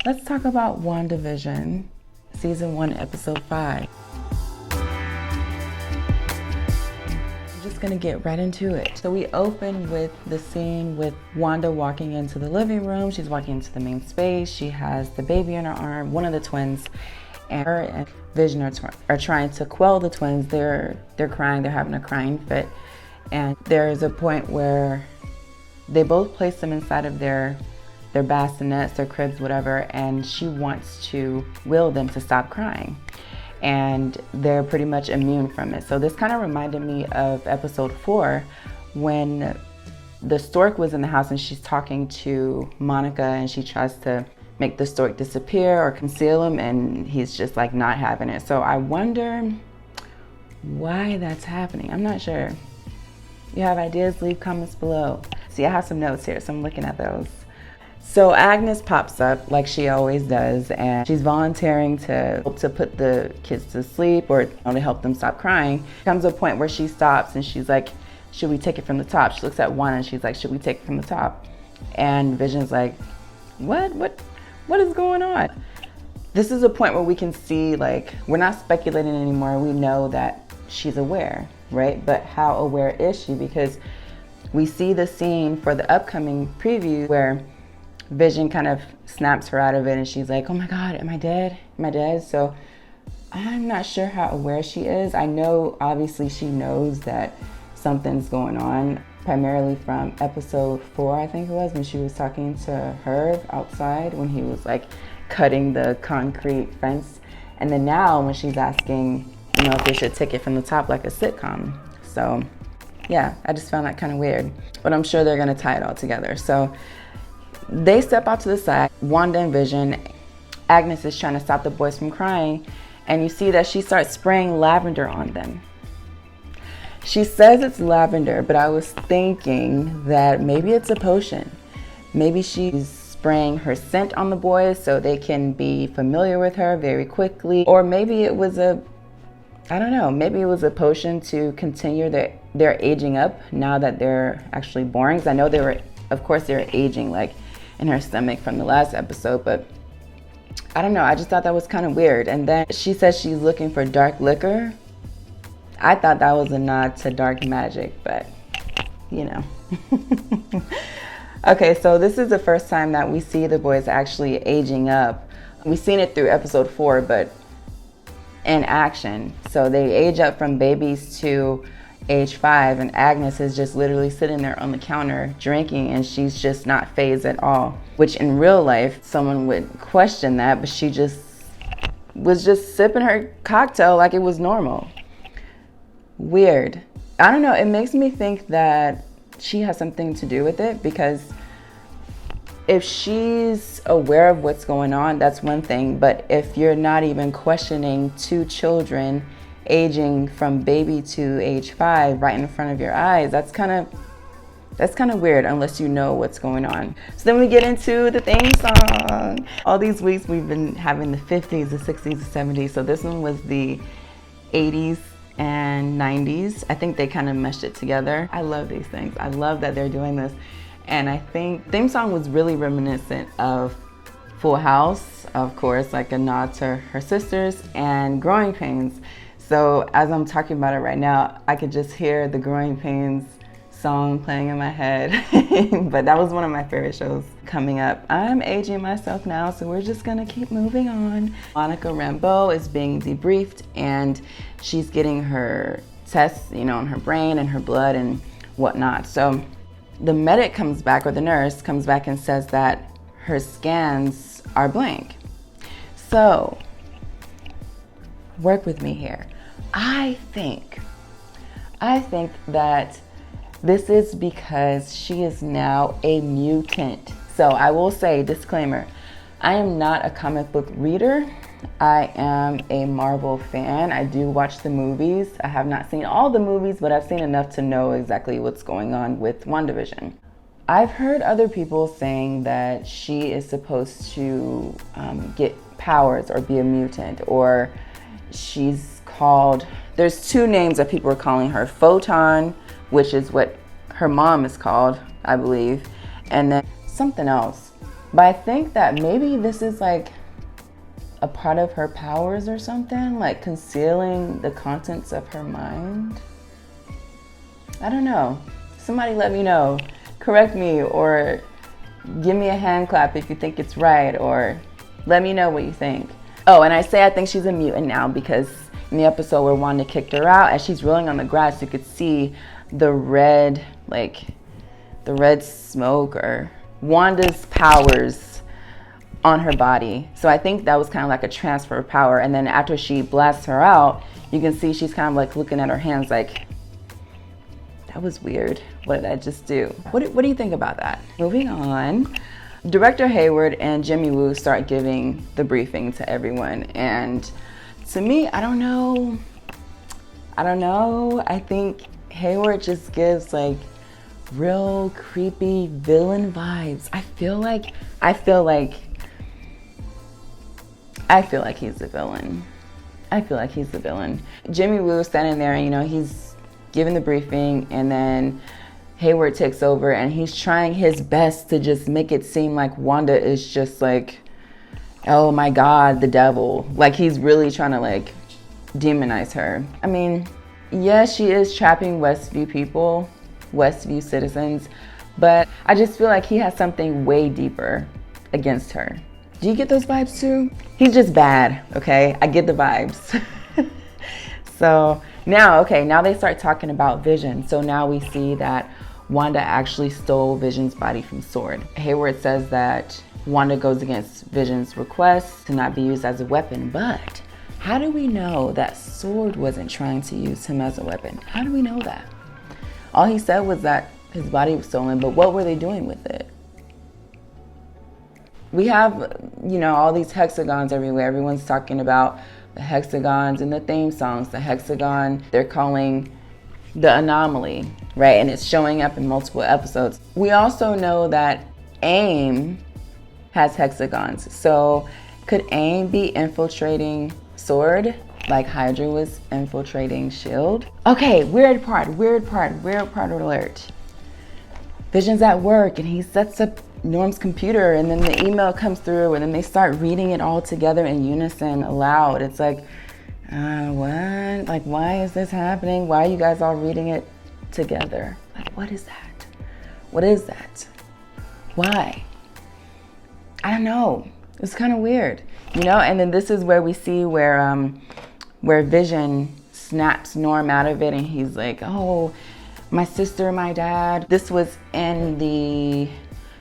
Let's talk about WandaVision, Season 1, Episode 5. I'm just gonna get right into it. So we open with the scene with Wanda walking into the living room. She's walking into the main space. She has the baby in her arm, one of the twins, and her and Vision are trying to quell the twins. They're crying, they're having a crying fit. And there's a point where they both place them inside of their bassinets, their cribs, whatever, and she wants to will them to stop crying. And they're pretty much immune from it. So this kind of reminded me of episode 4 when the stork was in the house and she's talking to Monica and she tries to make the stork disappear or conceal him, and he's just like not having it. So I wonder why that's happening. I'm not sure. You have ideas, leave comments below. See, I have some notes here, so I'm looking at those. So Agnes pops up like she always does, and she's volunteering to put the kids to sleep or to help them stop crying. Comes a point where she stops and she's like, should we take it from the top? She looks at one and she's like, should we take it from the top? And Vision's like, what is going on? This is a point where we can see, like, we're not speculating anymore. We know that she's aware, right? But how aware is she? Because we see the scene for the upcoming preview where Vision kind of snaps her out of it and she's like, oh my God, am I dead? Am I dead? So I'm not sure how aware she is. I know obviously she knows that something's going on, primarily from episode 4, I think it was, when she was talking to Herb outside when he was like cutting the concrete fence. And then now when she's asking, you know, if they should take it from the top like a sitcom. So yeah, I just found that kind of weird, but I'm sure they're gonna tie it all together. So they step out to the side, Wanda and Vision. Agnes is trying to stop the boys from crying, and you see that she starts spraying lavender on them. She says it's lavender, but I was thinking that maybe it's a potion. Maybe she's spraying her scent on the boys so they can be familiar with her very quickly. Or maybe it was I don't know, maybe it was a potion to continue their aging up now that they're actually born. Because I know of course they were aging like in her stomach from the last episode, but I don't know, I just thought that was kind of weird. And then she says she's looking for dark liquor. I thought that was a nod to dark magic, but you know. Okay, so this is the first time that we see the boys actually aging up. We've seen it through episode 4, but in action. So they age up from babies to age 5, and Agnes is just literally sitting there on the counter drinking, and she's just not fazed at all. Which in real life, someone would question that, but she just was just sipping her cocktail like it was normal. Weird. I don't know, it makes me think that she has something to do with it, because if she's aware of what's going on, that's one thing. But if you're not even questioning 2 children aging from baby to age 5 right in front of your eyes, that's kind of weird, unless you know what's going on. So then we get into the theme song. All these weeks we've been having the 50s, the 60s, the 70s. So this one was the 80s and 90s. I think they kind of meshed it together. I love these things. I love that they're doing this. And I think theme song was really reminiscent of Full House, of course, like a nod to her sisters, and Growing Pains. So as I'm talking about it right now, I could just hear the Growing Pains song playing in my head. But that was one of my favorite shows coming up. I'm aging myself now, so we're just gonna keep moving on. Monica Rambeau is being debriefed, and she's getting her tests, you know, on her brain and her blood and whatnot. So the medic comes back, or the nurse comes back and says that her scans are blank. So work with me here. I think that this is because she is now a mutant. So I will say, disclaimer, I am not a comic book reader. I am a Marvel fan. I do watch the movies. I have not seen all the movies, but I've seen enough to know exactly what's going on with WandaVision. I've heard other people saying that she is supposed to get powers or be a mutant, or she's called, there's 2 names that people are calling her. Photon, which is what her mom is called, I believe, and then something else. But I think that maybe this is like a part of her powers or something, like concealing the contents of her mind. I don't know. Somebody let me know. Correct me or give me a hand clap if you think it's right, or let me know what you think. Oh, and I think she's a mutant now because in the episode where Wanda kicked her out, as she's rolling on the grass, you could see the red smoke or Wanda's powers on her body. So I think that was kind of like a transfer of power. And then after she blasts her out, you can see she's kind of like looking at her hands like, that was weird. What did I just do? What do you think about that? Moving on, Director Hayward and Jimmy Woo start giving the briefing to everyone. And to me, I don't know. I think Hayward just gives like real creepy villain vibes. I feel like he's the villain. Jimmy Woo is standing there and, he's giving the briefing, and then Hayward takes over and he's trying his best to just make it seem like Wanda is just like, oh my God, the devil. Like he's really trying to like demonize her. I mean, yes, she is trapping Westview citizens, but I just feel like he has something way deeper against her. Do you get those vibes too? He's just bad, okay? I get the vibes. So now they start talking about Vision. So now we see that Wanda actually stole Vision's body from Sword. Hayward says that Wanda goes against Vision's request to not be used as a weapon, but how do we know that Sword wasn't trying to use him as a weapon? How do we know that? All he said was that his body was stolen, but what were they doing with it? We have, all these hexagons everywhere. Everyone's talking about the hexagons in the theme songs. The hexagon they're calling the anomaly, right? And it's showing up in multiple episodes. We also know that AIM has hexagons. So could AIM be infiltrating Sword like Hydra was infiltrating S.H.I.E.L.D.? Okay, weird part alert. Vision's at work and he sets up Norm's computer, and then the email comes through, and then they start reading it all together in unison aloud. It's like, what? Like, why is this happening? Why are you guys all reading it together? Like, what is that? What is that? Why? I don't know. It's kind of weird, And then this is where we see where Vision snaps Norm out of it, and he's like, oh, my sister, my dad. This was in the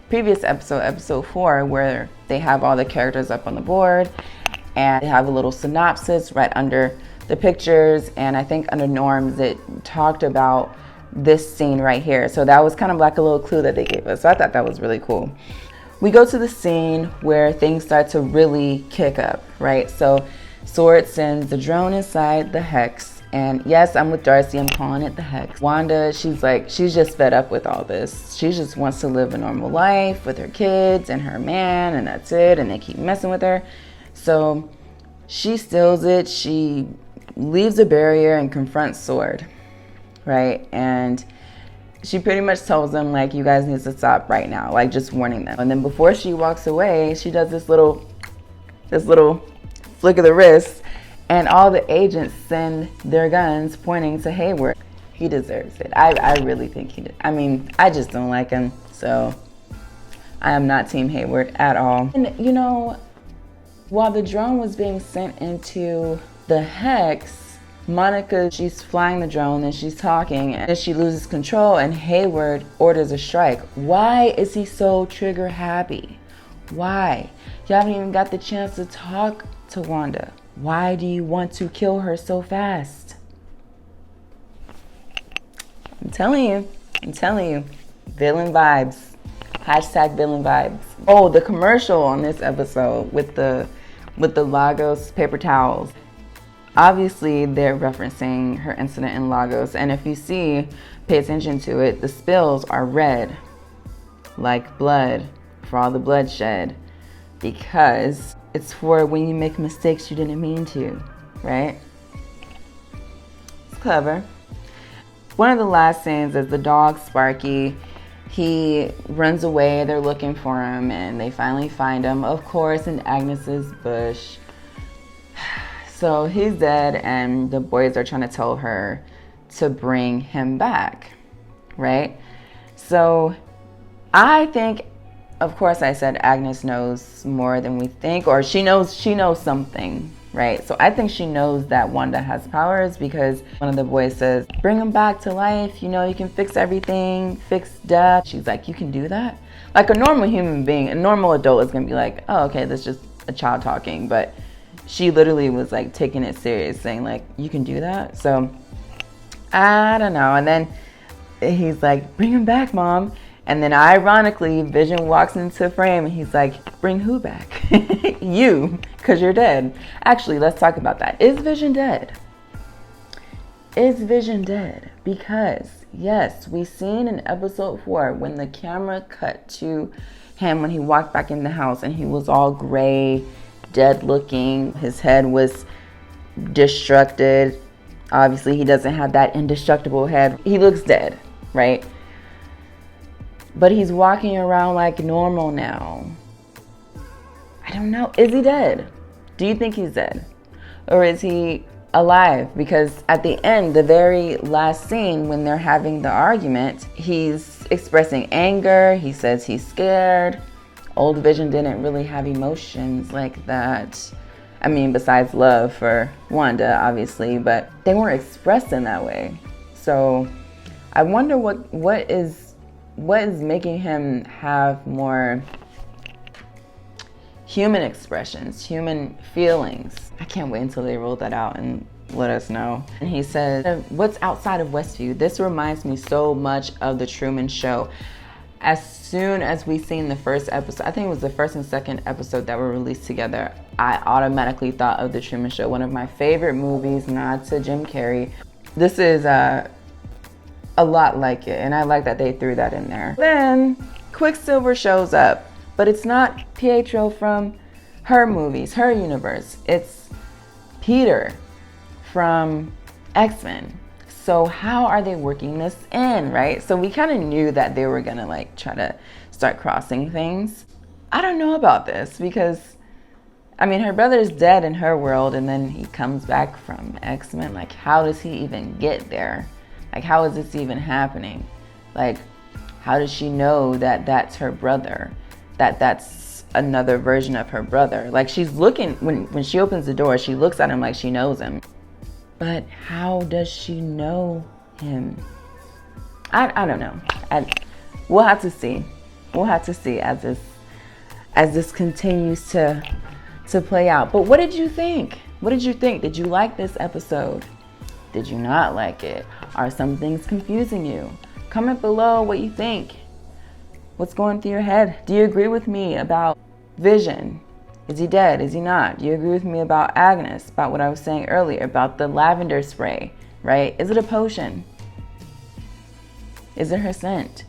previous episode 4, where they have all the characters up on the board and they have a little synopsis right under the pictures, and I think under Norm's it talked about this scene right here. So that was kind of like a little clue that they gave us. So I thought that was really cool. We go to the scene where things start to really kick up, right? So Sword sends the drone inside the hex. And yes, I'm with Darcy, I'm calling it the hex. Wanda, she's just fed up with all this. She just wants to live a normal life with her kids and her man, and that's it, and they keep messing with her. So she steals it, she leaves a barrier and confronts Sword, right? And she pretty much tells them, like, you guys need to stop right now, like just warning them. And then before she walks away, she does this little flick of the wrist, and all the agents send their guns pointing to Hayward. He deserves it. I really think he did. I mean, I just don't like him, so I am not Team Hayward at all. And while the drone was being sent into the hex, Monica, she's flying the drone and she's talking, and she loses control and Hayward orders a strike. Why is he so trigger happy? Why? You haven't even got the chance to talk to Wanda. Why do you want to kill her so fast? I'm telling you, villain vibes. Hashtag villain vibes. Oh, the commercial on this episode with the Lagos paper towels. Obviously, they're referencing her incident in Lagos, and if you see, pay attention to it, the spills are red, like blood, for all the bloodshed, because it's for when you make mistakes you didn't mean to, right? It's clever. One of the last scenes is the dog, Sparky. he runs away. They're looking for him, and they finally find him, of course, in Agnes's bush. So he's dead, and the boys are trying to tell her to bring him back, right? So I think, of course, I said Agnes knows more than we think, or she knows something, right? So I think she knows that Wanda has powers, because one of the boys says, bring him back to life, you know, you can fix everything, fix death. She's like, you can do that? Like a normal human being, a normal adult is gonna be like, oh, okay, that's just a child talking. But she literally was like taking it serious, saying like, you can do that? So I don't know. And then he's like, bring him back, Mom. And then ironically, Vision walks into frame and he's like, bring who back? You, because you're dead. Actually, let's talk about that. Is Vision dead? Is Vision dead? Because yes, we seen in episode 4 when the camera cut to him when he walked back in the house and he was all gray, dead looking. His head was destructed. Obviously, he doesn't have that indestructible head. He looks dead, right? But he's walking around like normal now. I don't know. Is he dead? Do you think he's dead? Or is he alive? Because at the end, the very last scene when they're having the argument, he's expressing anger. He says he's scared. Old Vision didn't really have emotions like that. I mean, besides love for Wanda, obviously, but they weren't expressed in that way. So I wonder what is making him have more human expressions, human feelings. I can't wait until they roll that out and let us know. And he says, what's outside of Westview? This reminds me so much of the Truman Show. As soon as we seen the first episode, I think it was the first and second episode that were released together, I automatically thought of the Truman Show, one of my favorite movies, nod to Jim Carrey. This is a lot like it, and I like that they threw that in there. Then Quicksilver shows up, but it's not Pietro from her movies, her universe. It's Peter from X-Men. So how are they working this in, right? So we kind of knew that they were gonna like try to start crossing things. I don't know about this because, I mean, her brother's dead in her world and then he comes back from X-Men. Like, how does he even get there? Like, how is this even happening? Like, how does she know that that's her brother? That that's another version of her brother? Like, she's looking, when she opens the door, she looks at him like she knows him. But how does she know him? I don't know. We'll have to see. We'll have to see as this continues to play out. But what did you think? What did you think? Did you like this episode? Did you not like it? Are some things confusing you? Comment below what you think. What's going through your head? Do you agree with me about Vision? Is he dead? Is he not? Do you agree with me about Agnes? About what I was saying earlier about the lavender spray, right? Is it a potion? Is it her scent?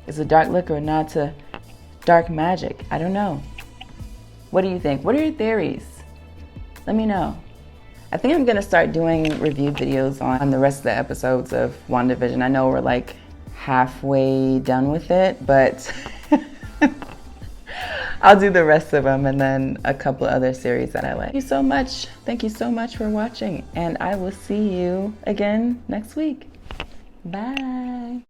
Is it dark liquor nod to dark magic? I don't know. What do you think? What are your theories? Let me know. I think I'm gonna start doing review videos on the rest of the episodes of WandaVision. I know we're like halfway done with it, but I'll do the rest of them and then a couple other series that I like. Thank you so much. Thank you so much for watching, and I will see you again next week. Bye.